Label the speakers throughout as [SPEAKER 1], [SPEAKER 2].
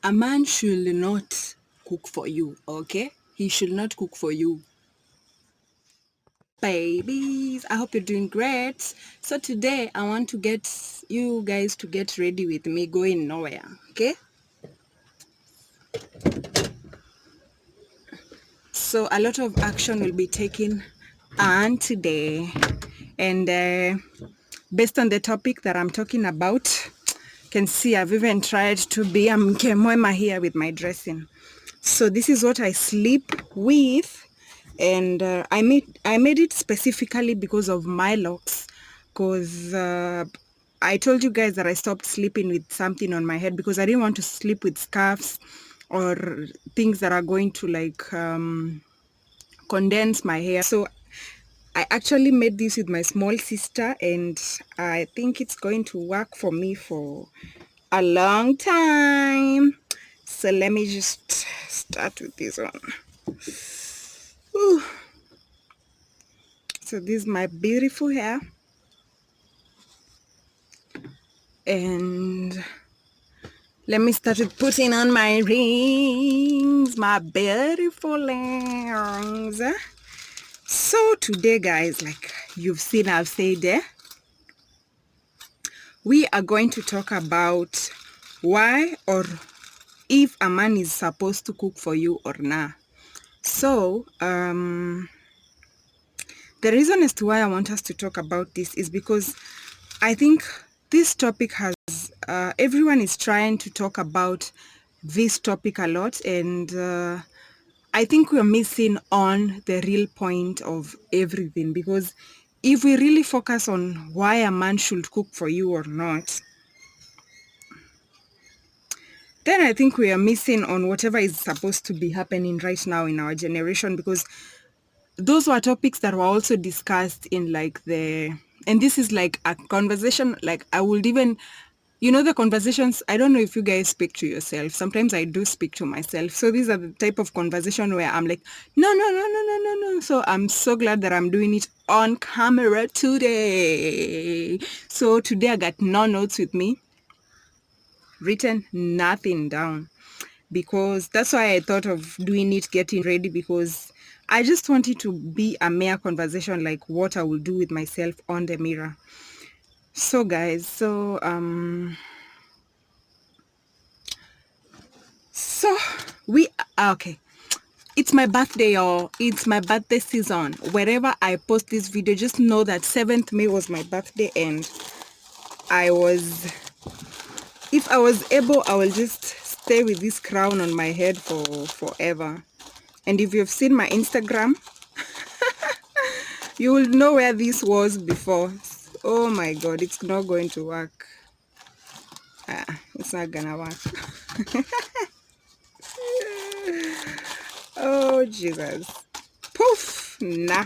[SPEAKER 1] A man should not cook for you, okay? He should not cook for you. Babies, I hope you're doing great. So today I want to get you guys to get ready with me going nowhere, okay? So a lot of action will be taken on today. And based on the topic that I'm talking about, you can see I've even tried to be a mkemwema here with my dressing. So this is what I sleep with, and I made it specifically because of my locks, because I told you guys that I stopped sleeping with something on my head because I didn't want to sleep with scarves or things that are going to like condense my hair. So I actually made this with my small sister, and I think it's going to work for me for a long time. So let me just start with this one. Ooh. So this is my beautiful hair, and let me start with putting on my rings, my beautiful rings. So today, guys, like you've seen, I've said there, we are going to talk about why or if a man is supposed to cook for you or not. So the reason as to why I want us to talk about this is because I think this topic has everyone is trying to talk about this topic a lot, and I think we're missing on the real point of everything, because if we really focus on why a man should cook for you or not, then I think we are missing on whatever is supposed to be happening right now in our generation, because those were topics that were also discussed in like and this is like a conversation, like I would even, the conversations, I don't know if you guys speak to yourself. Sometimes I do speak to myself. So these are the type of conversation where I'm like, no, no, no, no, no, no, no. So I'm so glad that I'm doing it on camera today. So today I got no notes with me, written nothing down, because that's why I thought of doing it, getting ready, because I just want it to be a mere conversation, like what I will do with myself on the mirror. So guys, so we okay, it's my birthday, or it's my birthday season. Wherever I post this video, just know that 7th May was my birthday, and if I was able, I will just stay with this crown on my head for forever. And if you've seen my Instagram, you will know where this was before. Oh my god, it's not going to work. It's not gonna work. Oh Jesus. Poof. Nah.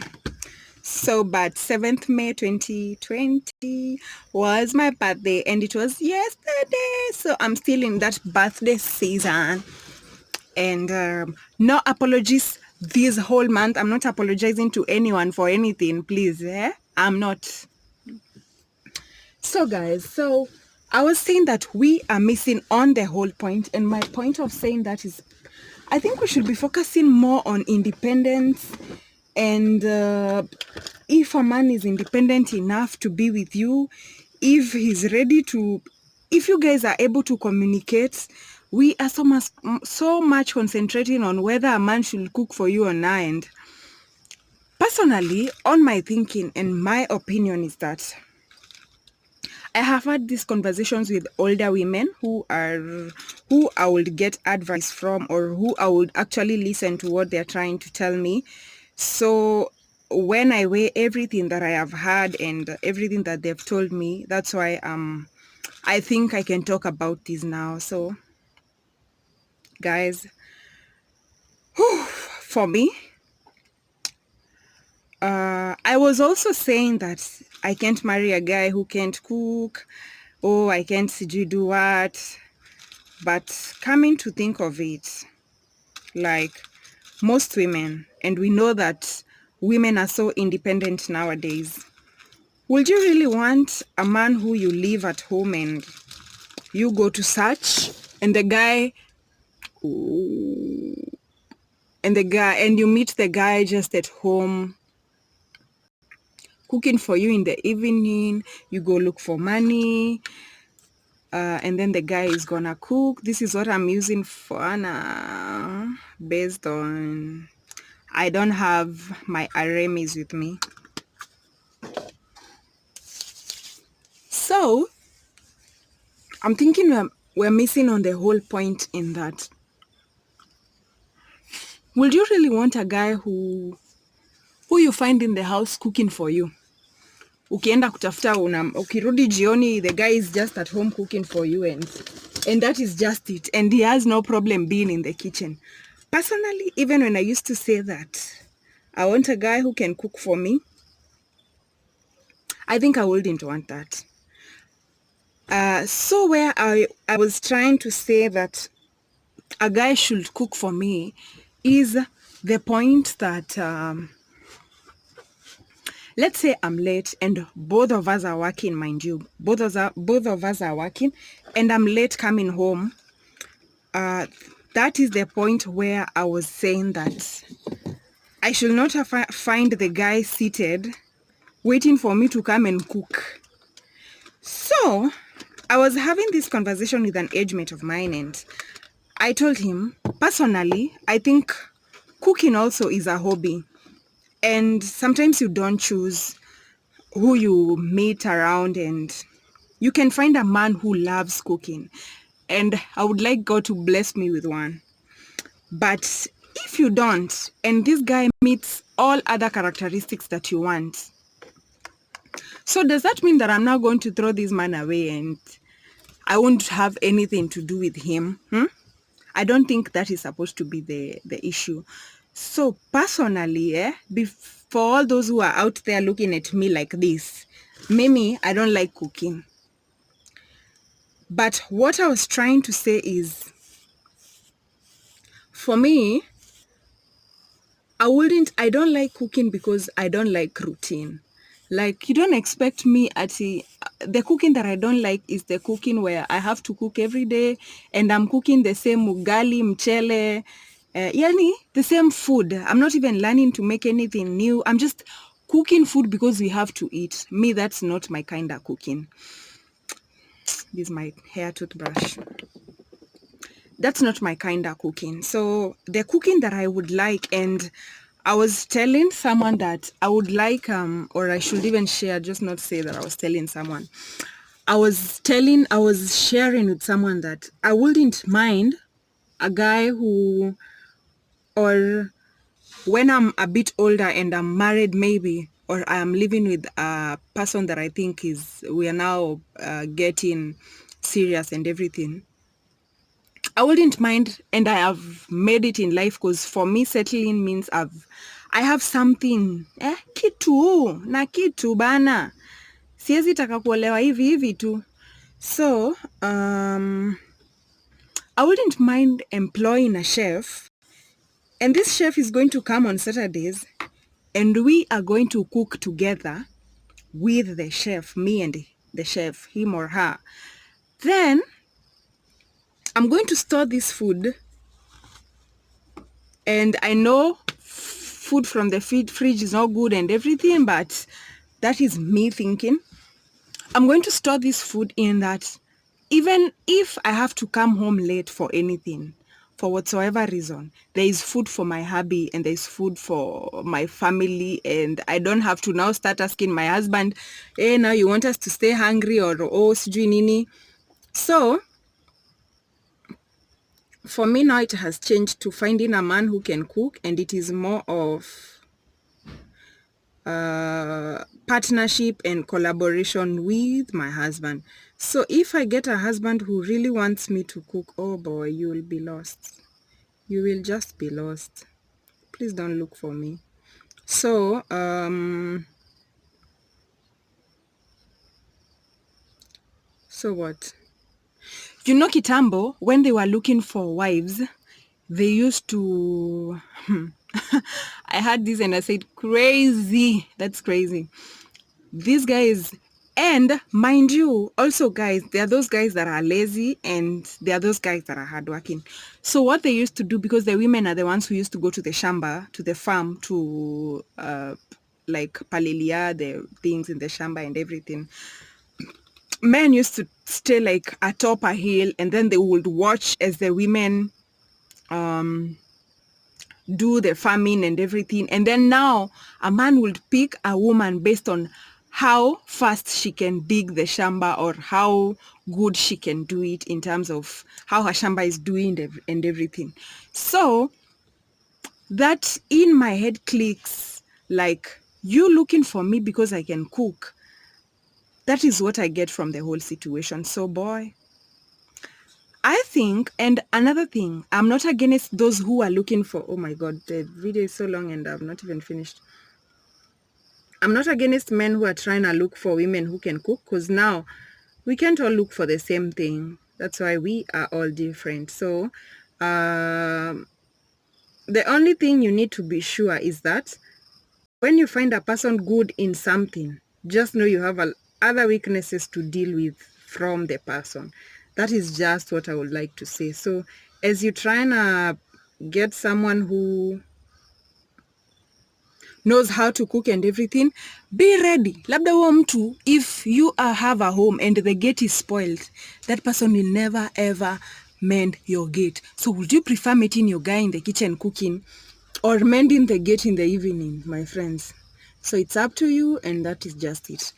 [SPEAKER 1] So but 7th May 2020 was my birthday, and it was yesterday. So I'm still in that birthday season. And no apologies this whole month. I'm not apologizing to anyone for anything, please. I'm not. So guys, so I was saying that we are missing on the whole point, and my point of saying that is I think we should be focusing more on independence, and if a man is independent enough to be with you, if he's ready to, if you guys are able to communicate, we are so much concentrating on whether a man should cook for you or not. And personally, on my thinking and my opinion is that I have had these conversations with older women who I would get advice from, or who I would actually listen to what they're trying to tell me. So when I weigh everything that I have heard and everything that they've told me, that's why I think I can talk about this now. So guys, for me, I was also saying that I can't marry a guy who can't cook. Oh, I can't do what. But coming to think of it, like most women, and we know that women are so independent nowadays, would you really want a man who you leave at home and you go to search, and the guy and you meet the guy just at home cooking for you in the evening. You go look for money, and then the guy is gonna cook. This is what I'm using for Anna, based on I don't have my Aramis with me. So I'm thinking we're missing on the whole point in that. Would you really want a guy who you find in the house cooking for you? Ukienda kutafuta ukirudi jioni, the guy is just at home cooking for you, and that is just it, and he has no problem being in the kitchen. Personally, even when I used to say that I want a guy who can cook for me, I think I wouldn't want that. So where I was trying to say that a guy should cook for me is the point that let's say I'm late and both of us are working, mind you. Both of us are working and I'm late coming home. That is the point where I was saying that I should not find the guy seated waiting for me to come and cook. So I was having this conversation with an age mate of mine, and I told him, personally, I think cooking also is a hobby. And sometimes you don't choose who you meet around, and you can find a man who loves cooking. And I would like God to bless me with one. But if you don't, and this guy meets all other characteristics that you want, so does that mean that I'm now going to throw this man away and I won't have anything to do with him? I don't think that is supposed to be the issue. So personally, for all those who are out there looking at me like this, Mimi, I don't like cooking. But what I was trying to say is, for me, I don't like cooking because I don't like routine. Like, you don't expect me the cooking that I don't like is the cooking where I have to cook every day and I'm cooking the same ugali, mchele, yani the same food. I'm not even learning to make anything new. I'm just cooking food because we have to eat. Me, that's not my kind of cooking. This is my hair toothbrush. That's not my kind of cooking. So the cooking that I would like, and I was telling someone that I would like, or I should even share, just not say that I was telling someone. I was sharing with someone that I wouldn't mind a guy who, or when I'm a bit older and I'm married maybe, or I'm living with a person that I think we are now getting serious and everything, I wouldn't mind, and I have made it in life, because for me settling means I have something, kitu bana, siezi taka kuolewa hivi tu. So I wouldn't mind employing a chef, and this chef is going to come on Saturdays and we are going to cook together with the chef, me and the chef, him or her. Then I'm going to store this food, and I know food from the fridge is not good and everything, but that is me thinking. I'm going to store this food in that even if I have to come home late for anything, for whatsoever reason, there is food for my hubby and there is food for my family, and I don't have to now start asking my husband, hey, now you want us to stay hungry, or sijui nini. So for me now, it has changed to finding a man who can cook, and it is more of partnership and collaboration with my husband. So if I get a husband who really wants me to cook, oh boy, you will be lost. You will just be lost. Please don't look for me. So so what? You know, kitambo, when they were looking for wives, they used to I had this and I said, crazy. That's crazy. These guys, And mind you, also guys, there are those guys that are lazy and there are those guys that are hardworking. So what they used to do, because the women are the ones who used to go to the shamba, to the farm to like palilia the things in the shamba and everything. Men used to stay like atop a hill, and then they would watch as the women do the farming and everything. And then now a man would pick a woman based on how fast she can dig the shamba, or how good she can do it in terms of how her shamba is doing and everything. So that in my head clicks, like, you looking for me because I can cook. That is what I get from the whole situation. So boy, I think, and another thing, I'm not against those who are looking for, oh my God, the video is so long and I've not even finished. I'm not against men who are trying to look for women who can cook, because now we can't all look for the same thing. That's why we are all different. So the only thing you need to be sure is that when you find a person good in something, just know you have other weaknesses to deal with from the person. That is just what I would like to say. So as you're trying to get someone who knows how to cook and everything, be ready. Labda huo mtu, if you have a home and the gate is spoiled, that person will never ever mend your gate. So would you prefer meeting your guy in the kitchen cooking, or mending the gate in the evening, my friends? So it's up to you, and that is just it.